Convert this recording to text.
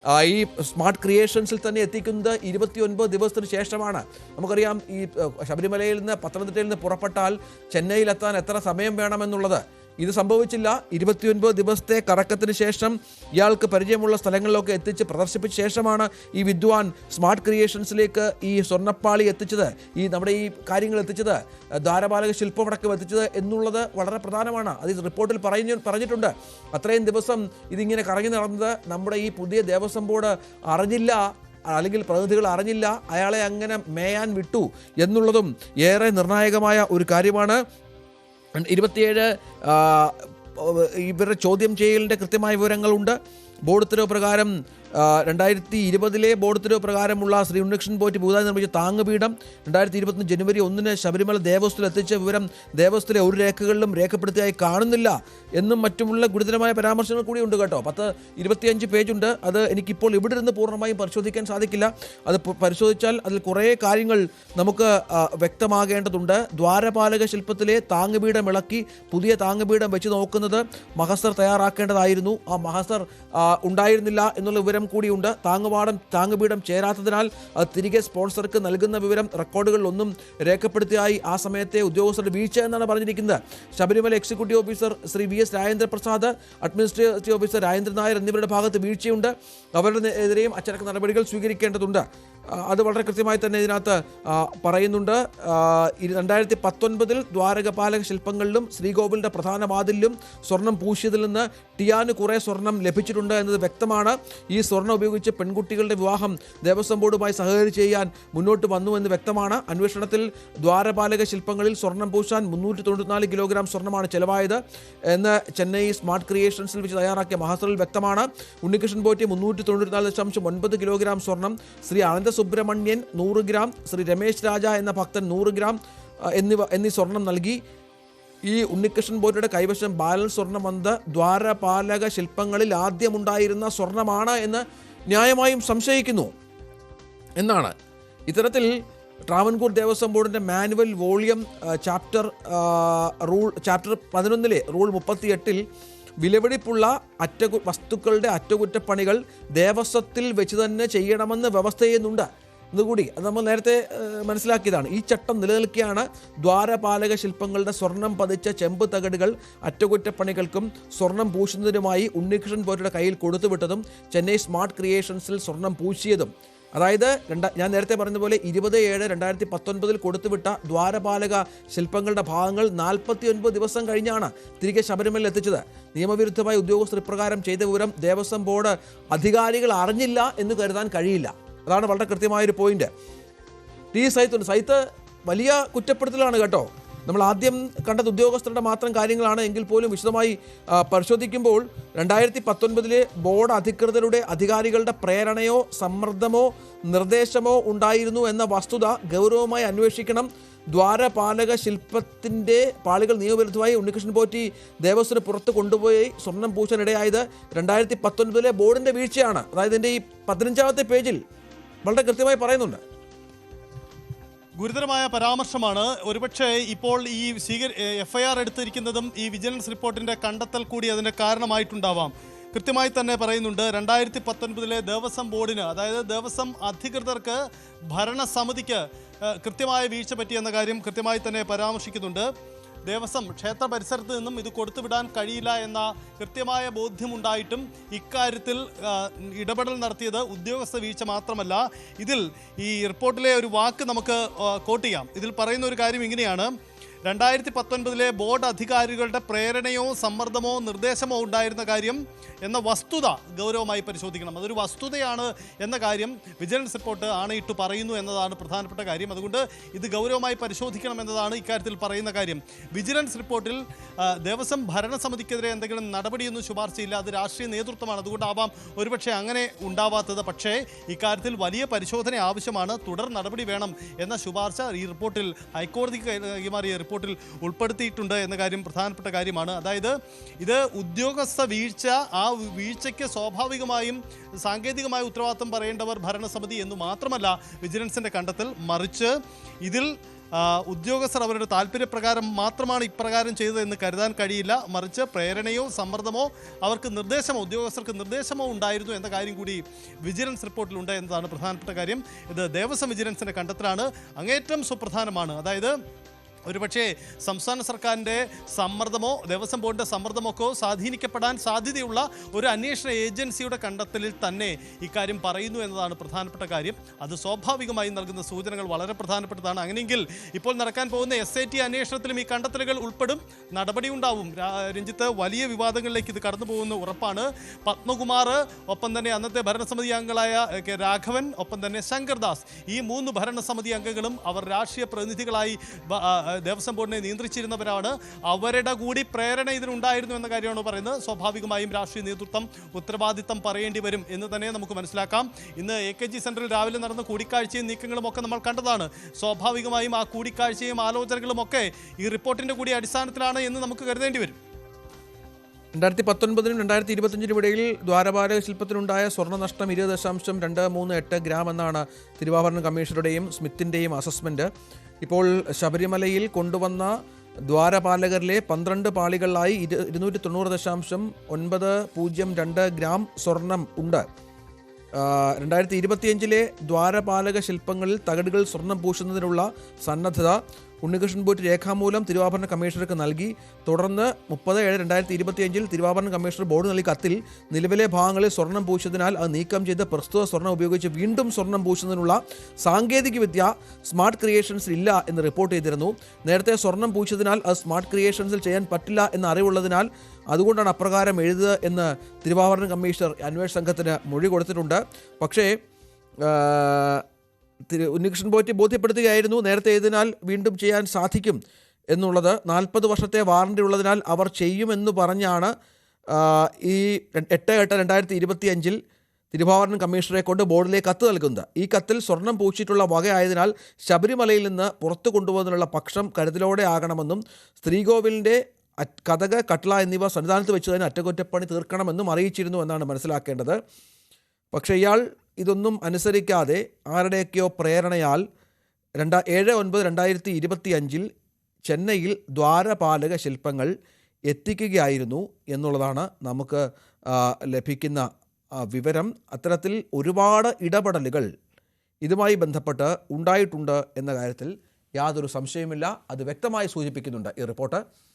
ഈ സ്മാർട്ട് ക്രിയേഷൻസിൽ തന്നെ എത്തിക്കുന്നത് 29 ദിവസത്തിന് ശേഷമാണ്. നമുക്കറിയാം, ഈ ശബരിമലയിൽ നിന്ന് പത്തനംതിട്ടയിൽ നിന്ന് പുറപ്പെട്ടാൽ ചെന്നൈയിലെത്താൻ എത്ര സമയം വേണമെന്നുള്ളത്. ഇത് സംഭവിച്ചില്ല. 29 ദിവസത്തെ കറക്കത്തിന് ശേഷം ഇയാൾക്ക് പരിചയമുള്ള സ്ഥലങ്ങളിലൊക്കെ എത്തിച്ച് പ്രദർശിപ്പിച്ച ശേഷമാണ് ഈ വിദ്വാൻ സ്മാർട്ട് ക്രിയേഷൻസിലേക്ക് ഈ സ്വർണ്ണപ്പാളി എത്തിച്ചത്, ഈ നമ്മുടെ ഈ കാര്യങ്ങൾ എത്തിച്ചത്, ദ്വാരപാലക ശില്പമടക്കം എത്തിച്ചത് എന്നുള്ളത് വളരെ പ്രധാനമാണ്. അത് റിപ്പോർട്ടിൽ പറഞ്ഞിട്ടുണ്ട്. അത്രയും ദിവസം ഇതിങ്ങനെ കറങ്ങി നടന്നത് നമ്മുടെ ഈ പുതിയ ദേവസ്വം ബോർഡ് അറിഞ്ഞില്ല, അല്ലെങ്കിൽ പ്രതിനിധികൾ അറിഞ്ഞില്ല, അയാളെ അങ്ങനെ മേയാൻ വിട്ടു എന്നുള്ളതും ഏറെ നിർണായകമായ ഒരു കാര്യമാണ്. 27 ഇവരുടെ ചോദ്യം ചെയ്യലിൻ്റെ കൃത്യമായ വിവരങ്ങളുണ്ട്. ബോർഡ് ഉത്തരവ് പ്രകാരം 2020 ബോർഡ് ഉത്തരവ് പ്രകാരമുള്ള ശ്രീ ഉണ്ണികൃഷ്ണൻ പോറ്റി പുതുതായി നിർമ്മിച്ച താങ്ങുപീഠം 2021 ജനുവരി 1 ശബരിമല ദേവസ്വത്തിൽ എത്തിച്ച വിവരം ദേവസ്വത്തിലെ ഒരു രേഖകളിലും രേഖപ്പെടുത്തിയായി കാണുന്നില്ല എന്നും മറ്റുമുള്ള ഗുരുതരമായ പരാമർശങ്ങൾ കൂടിയുണ്ട് കേട്ടോ. 25 പേജുണ്ട്. അത് എനിക്കിപ്പോൾ ഇവിടെ നിന്ന് പൂർണ്ണമായും പരിശോധിക്കാൻ സാധിക്കില്ല. അത് പരിശോധിച്ചാൽ അതിൽ കുറേ കാര്യങ്ങൾ നമുക്ക് വ്യക്തമാകേണ്ടതുണ്ട്. ദ്വാരപാലക ശില്പത്തിലെ താങ്ങുപീഠം ഇളക്കി പുതിയ താങ്ങുപീഠം വെച്ച് നോക്കുന്നത് മഹസർ തയ്യാറാക്കേണ്ടതായിരുന്നു. ആ മഹസർ ഉണ്ടായിരുന്നില്ല എന്നുള്ള വിവരം കൂടിയുണ്ട്. താങ്ങുപീഠം ചേരാത്തതിനാൽ തിരികെ സ്പോൺസർക്ക് നൽകുന്ന വിവരം റെക്കോർഡുകളിലൊന്നും രേഖപ്പെടുത്തിയായി ആ സമയത്തെ ഉദ്യോഗസ്ഥരുടെ വീഴ്ച എന്നാണ് പറഞ്ഞിരിക്കുന്നത്. Sabarimala executive officer Shri VS Rajendraprasad, administrative officer Rajendran Nair എന്നിവരുടെ ഭാഗത്ത് വീഴ്ചയുണ്ട്. അവരുടെ എതിരെയും അച്ചടക്ക നടപടികൾ സ്വീകരിക്കേണ്ടതുണ്ട്. അത് വളരെ കൃത്യമായി തന്നെ ഇതിനകത്ത് പറയുന്നുണ്ട്. 2019 ദ്വാരകപാലക ശില്പങ്ങളിലും ശ്രീകോവിലിൻ്റെ പ്രധാന വാതിലിലും സ്വർണം പൂശിയതിൽ നിന്ന് ടിയാന് കുറേ സ്വർണം ലഭിച്ചിട്ടുണ്ട് എന്നത് വ്യക്തമാണ്. ഈ സ്വർണം ഉപയോഗിച്ച് പെൺകുട്ടികളുടെ വിവാഹം ദേവസ്വം ബോർഡുമായി സഹകരിച്ച് ചെയ്യാൻ മുന്നോട്ട് വന്നുവെന്ന് വ്യക്തമാണ്. അന്വേഷണത്തിൽ ദ്വാരപാലക ശില്പങ്ങളിൽ സ്വർണം പൂശാൻ 394 കിലോഗ്രാം സ്വർണ്ണമാണ് ചെലവായത് എന്ന് ചെന്നൈ സ്മാർട്ട് ക്രിയേഷൻസിൽ വെച്ച് തയ്യാറാക്കിയ മഹസറിൽ വ്യക്തമാണ്. ഉണ്ണികൃഷ്ണൻ പോറ്റി 394.9 കിലോഗ്രാം സ്വർണം, ശ്രീ അനന്ത സുബ്രഹ്മണ്യൻ 100 ഗ്രാം, ശ്രീ രമേശ് രാജ എന്ന ഭക്തൻ 100 ഗ്രാം എന്നീ സ്വർണം നൽകി. ഈ ഉണ്ണികൃഷ്ണൻ പോറ്റിയുടെ കൈവശം ബാലൻസ് സ്വർണം വന്നത് ദ്വാരപാലക ശില്പങ്ങളിൽ ആദ്യമുണ്ടായിരുന്ന സ്വർണമാണ് എന്ന് ന്യായമായും സംശയിക്കുന്നു എന്നാണ്. ഇത്തരത്തിൽ ട്രാവൻകൂർ ദേവസ്വം ബോർഡിൻ്റെ മാനുവൽ വോളിയം ചാപ്റ്റർ 11 റൂൾ 38 വിലപിടിപ്പുള്ള വസ്തുക്കളുടെ അറ്റകുറ്റപ്പണികൾ ദേവസ്വത്തിൽ വെച്ച് തന്നെ ചെയ്യണമെന്ന് വ്യവസ്ഥ ചെയ്യുന്നുണ്ട്. ഇതുകൂടി അത് നമ്മൾ നേരത്തെ മനസ്സിലാക്കിയതാണ്. ഈ ചട്ടം നിലനിൽക്കെയാണ് ദ്വാരപാലക ശില്പങ്ങളുടെ സ്വർണം പതിച്ച ചെമ്പ് തകടുകൾ അറ്റകുറ്റപ്പണികൾക്കും സ്വർണം പൂശുന്നതിനുമായി ഉണ്ണികൃഷ്ണൻ പോറ്റിയുടെ കയ്യിൽ കൊടുത്തുവിട്ടതും ചെന്നൈ സ്മാർട്ട് ക്രിയേഷൻസിൽ സ്വർണം പൂശിയതും. അതായത് ഞാൻ നേരത്തെ പറഞ്ഞതുപോലെ 20/7/2019 കൊടുത്തുവിട്ട ദ്വാരപാലക ശില്പങ്ങളുടെ ഭാഗങ്ങൾ 49 ദിവസം കഴിഞ്ഞാണ് തിരികെ ശബരിമലയിൽ എത്തിച്ചത്. നിയമവിരുദ്ധമായ ഉദ്യോഗസ്ഥർ ഇപ്രകാരം ചെയ്ത വിവരം ദേവസ്വം ബോർഡ് അധികാരികൾ അറിഞ്ഞില്ല എന്ന് കരുതാൻ കഴിയില്ല. അതാണ് വളരെ കൃത്യമായൊരു പോയിന്റ്. സൈത്ത് വലിയ കുറ്റപ്പെടുത്തലാണ് കേട്ടോ. നമ്മൾ ആദ്യം കണ്ടത് ഉദ്യോഗസ്ഥരുടെ മാത്രം കാര്യങ്ങളാണ് എങ്കിൽ പോലും വിശദമായി പരിശോധിക്കുമ്പോൾ 2019 ബോർഡ് അധികാരികളുടെ പ്രേരണയോ സമ്മർദ്ദമോ നിർദ്ദേശമോ ഉണ്ടായിരുന്നു എന്ന വസ്തുത ഗൗരവമായി അന്വേഷിക്കണം. ദ്വാരപാലക ശില്പത്തിൻ്റെ പാളികൾ നിയമവിരുദ്ധമായി ഉണ്ണികൃഷ്ണൻ പോറ്റി ദേവസ്വത്തിന് പുറത്ത് കൊണ്ടുപോയി സ്വർണം പൂശാനിടയായത് 2019 ബോർഡിൻ്റെ വീഴ്ചയാണ്. അതായത് എൻ്റെ ഈ 15ാമത്തെ പേജിൽ വളരെ കൃത്യമായി പറയുന്നുണ്ട്. ഗുരുതരമായ പരാമർശമാണ്. ഒരുപക്ഷെ ഇപ്പോൾ ഈ FIR എടുത്തിരിക്കുന്നതും ഈ വിജിലൻസ് റിപ്പോർട്ടിൻ്റെ കണ്ടെത്തൽ കൂടി അതിൻ്റെ കാരണമായിട്ടുണ്ടാവാം. കൃത്യമായി തന്നെ പറയുന്നുണ്ട്, 2019 ദേവസ്വം ബോർഡിന്, അതായത് ദേവസ്വം അധികൃതർക്ക്, ഭരണസമിതിക്ക് കൃത്യമായ വീഴ്ച പറ്റിയെന്ന കാര്യം കൃത്യമായി തന്നെ പരാമർശിക്കുന്നുണ്ട്. ദേവസ്വം ക്ഷേത്ര പരിസരത്ത് നിന്നും ഇത് കൊടുത്തുവിടാൻ കഴിയില്ല എന്ന കൃത്യമായ ബോധ്യമുണ്ടായിട്ടും ഇക്കാര്യത്തിൽ ഇടപെടൽ നടത്തിയത് ഉദ്യോഗസ്ഥ വീഴ്ച മാത്രമല്ല. ഇതിൽ ഈ റിപ്പോർട്ടിലെ ഒരു വാക്ക് നമുക്ക് കോട്ട് ചെയ്യാം. ഇതിൽ പറയുന്ന ഒരു കാര്യം ഇങ്ങനെയാണ്: 2019 ബോർഡ് അധികാരികളുടെ പ്രേരണയോ സമ്മർദ്ദമോ നിർദ്ദേശമോ ഉണ്ടായിരുന്ന കാര്യം എന്ന വസ്തുത ഗൗരവമായി പരിശോധിക്കണം. അതൊരു വസ്തുതയാണ് എന്ന കാര്യം വിജിലൻസ് റിപ്പോർട്ട് ആണയിട്ട് പറയുന്നു എന്നതാണ് പ്രധാനപ്പെട്ട കാര്യം. അതുകൊണ്ട് ഇത് ഗൗരവമായി പരിശോധിക്കണം എന്നതാണ് ഇക്കാര്യത്തിൽ പറയുന്ന കാര്യം. വിജിലൻസ് റിപ്പോർട്ടിൽ ദേവസ്വം ഭരണസമിതിക്കെതിരെ എന്തെങ്കിലും നടപടിയൊന്നും ശുപാർശയില്ല. അത് രാഷ്ട്രീയ നേതൃത്വമാണ്. അതുകൊണ്ടാവാം ഒരുപക്ഷെ അങ്ങനെ ഉണ്ടാവാത്തത്. പക്ഷേ ഇക്കാര്യത്തിൽ വലിയ പരിശോധന ആവശ്യമാണ്, തുടർ നടപടി വേണം എന്ന ശുപാർശ ഈ റിപ്പോർട്ടിൽ ഹൈക്കോടതിക്ക് കൈമാറിയ റിപ്പോർട്ടിൽ ഉൾപ്പെടുത്തിയിട്ടുണ്ട് എന്ന കാര്യം പ്രധാനപ്പെട്ട കാര്യമാണ്. അതായത് ഇത് ഉദ്യോഗസ്ഥ വീഴ്ച, ആ വീഴ്ചയ്ക്ക് സ്വാഭാവികമായും സാങ്കേതികമായ ഉത്തരവാദിത്വം പറയേണ്ടവർ ഭരണസമിതി എന്ന് മാത്രമല്ല വിജിലൻസിൻ്റെ കണ്ടെത്തൽ, മറിച്ച് ഇതിൽ ഉദ്യോഗസ്ഥർ അവരുടെ താല്പര്യപ്രകാരം മാത്രമാണ് ഇപ്രകാരം ചെയ്തതെന്ന് കരുതാൻ കഴിയില്ല. മറിച്ച് പ്രേരണയോ സമ്മർദ്ദമോ ഉദ്യോഗസ്ഥർക്ക് നിർദ്ദേശമോ ഉണ്ടായിരുന്നു എന്ന കാര്യം കൂടി വിജിലൻസ് റിപ്പോർട്ടിലുണ്ട് എന്നതാണ് പ്രധാനപ്പെട്ട കാര്യം. ഇത് ദേവസ്വം വിജിലൻസിൻ്റെ കണ്ടെത്തലാണ്, അങ്ങേറ്റം സുപ്രധാനമാണ്. അതായത് ഒരുപക്ഷെ സംസ്ഥാന സർക്കാരിൻ്റെ സമ്മർദ്ദമോ ദേവസ്വം ബോർഡിൻ്റെ സമ്മർദ്ദമൊക്കെ സ്വാധീനിക്കപ്പെടാൻ സാധ്യതയുള്ള ഒരു അന്വേഷണ ഏജൻസിയുടെ കണ്ടെത്തലിൽ തന്നെ ഇക്കാര്യം പറയുന്നു എന്നതാണ് പ്രധാനപ്പെട്ട കാര്യം. അത് സ്വാഭാവികമായും നൽകുന്ന സൂചനകൾ വളരെ പ്രധാനപ്പെട്ടതാണ്. അങ്ങനെയെങ്കിൽ ഇപ്പോൾ നടക്കാൻ പോകുന്ന SIT അന്വേഷണത്തിലും ഈ കണ്ടെത്തലുകൾ ഉൾപ്പെടും, നടപടിയുണ്ടാവും. രഞ്ജിത്ത്, വലിയ വിവാദങ്ങളിലേക്ക് ഇത് കടന്നു പോകുന്ന ഉറപ്പാണ്. പത്മകുമാർ, ഒപ്പം തന്നെ അന്നത്തെ ഭരണസമിതി അംഗങ്ങളായ രാഘവൻ, ഒപ്പം തന്നെ ശങ്കർദാസ്, ഈ 3 ഭരണസമിതി അംഗങ്ങളും അവർ രാഷ്ട്രീയ പ്രതിനിധികളായി ദേവസ്വം ബോർഡിനെ നിയന്ത്രിച്ചിരുന്നവരാണ്. അവരുടെ കൂടി പ്രേരണ ഇതിനുണ്ടായിരുന്നു എന്ന കാര്യമാണ് പറയുന്നത്. സ്വാഭാവികമായും രാഷ്ട്രീയ നേതൃത്വം ഉത്തരവാദിത്തം പറയേണ്ടി വരും എന്ന് തന്നെ നമുക്ക് മനസ്സിലാക്കാം. ഇന്ന് AKG സെന്ററിൽ രാവിലെ നടന്ന കൂടിക്കാഴ്ചയും നീക്കങ്ങളും ഒക്കെ നമ്മൾ കണ്ടതാണ്. സ്വാഭാവികമായും ആ കൂടിക്കാഴ്ചയും ആലോചനകളും ഒക്കെ ഈ റിപ്പോർട്ടിന്റെ കൂടി അടിസ്ഥാനത്തിലാണ് എന്ന് നമുക്ക് കരുതേണ്ടി വരും. 2019 2025 ഇടയിൽ ദ്വാരപാലക ശില്പത്തിനുണ്ടായ സ്വർണ്ണനഷ്ടം 20.238 ഗ്രാം എന്നാണ് തിരുവാഭരണ കമ്മീഷണറുടെയും സ്മിത്തിൻ്റെയും അസസ്മെൻറ്റ്. ഇപ്പോൾ ശബരിമലയിൽ കൊണ്ടുവന്ന ദ്വാരപാലകരിലെ 12 പാളികളിലായി 290.902 ഗ്രാം സ്വർണം ഉണ്ട്. 2025 ദ്വാരപാലക ശില്പങ്ങളിൽ തകടുകൾ സ്വർണം പൂശുന്നതിനുള്ള സന്നദ്ധത ഉണ്ണികൃഷ്ണൻ പോറ്റി രേഖാമൂലം തിരുവാഭരണ കമ്മീഷണർക്ക് നൽകി. തുടർന്ന് 30/7/2025 തിരുവാഭരണ കമ്മീഷണർ ബോർഡ് നൽകിയ കത്തിൽ നിലവിലെ ഭാഗങ്ങളിൽ സ്വർണം പൂശിയതിനാൽ അത് നീക്കം ചെയ്ത് പ്രസ്തുത സ്വർണം ഉപയോഗിച്ച് വീണ്ടും സ്വർണം പൂശുന്നതിനുള്ള സാങ്കേതികവിദ്യ സ്മാർട്ട് ക്രിയേഷൻസിൽ ഇല്ല എന്ന് റിപ്പോർട്ട് ചെയ്തിരുന്നു. നേരത്തെ സ്വർണം പൂശിയതിനാൽ അത് സ്മാർട്ട് ക്രിയേഷൻസിൽ ചെയ്യാൻ പറ്റില്ല എന്ന അറിവുള്ളതിനാൽ അതുകൊണ്ടാണ് അപ്രകാരം എഴുതുക എന്ന് തിരുവാഭരണ കമ്മീഷണർ അന്വേഷണ സംഘത്തിന് മൊഴി കൊടുത്തിട്ടുണ്ട്. പക്ഷേ ഉണ്ണികൃഷ്ണൻ പോറ്റി ബോധ്യപ്പെടുത്തുകയായിരുന്നു നേരത്തെ ഇതിനാൽ വീണ്ടും ചെയ്യാൻ സാധിക്കും എന്നുള്ളത്. 40 വർഷത്തെ വാറണ്ടി ഉള്ളതിനാൽ അവർ ചെയ്യുമെന്ന് പറഞ്ഞാണ് ഈ 8/8/2025 തിരുവാഭരണ കമ്മീഷണറെ കൊണ്ട് ബോർഡിലേക്ക് കത്ത് നൽകുന്നത്. ഈ കത്തിൽ സ്വർണം പൂശിയിട്ടുള്ള വകയായതിനാൽ ശബരിമലയിൽ നിന്ന് പുറത്തു കൊണ്ടുപോകുന്നതിനുള്ള പക്ഷം കരുതലോടെ ആകണമെന്നും ശ്രീകോവിലിൻ്റെ കതക്, കട്ട്ള എന്നിവ സന്നിധാനത്ത് വെച്ച് തന്നെ അറ്റകുറ്റപ്പണി തീർക്കണമെന്നും അറിയിച്ചിരുന്നു എന്നാണ് മനസ്സിലാക്കേണ്ടത്. പക്ഷേ ഇയാൾ ഇതൊന്നും അനുസരിക്കാതെ ആരുടെയൊക്കെയോ പ്രേരണയാൽ 7/9/2025 ചെന്നൈയിൽ ദ്വാരപാലക ശില്പങ്ങൾ എത്തിക്കുകയായിരുന്നു എന്നുള്ളതാണ് നമുക്ക് ലഭിക്കുന്ന വിവരം. അത്തരത്തിൽ ഒരുപാട് ഇടപെടലുകൾ ഇതുമായി ബന്ധപ്പെട്ട് ഉണ്ടായിട്ടുണ്ട് എന്ന കാര്യത്തിൽ യാതൊരു സംശയമില്ല. അത് വ്യക്തമായി സൂചിപ്പിക്കുന്നുണ്ട് ഈ റിപ്പോർട്ട്.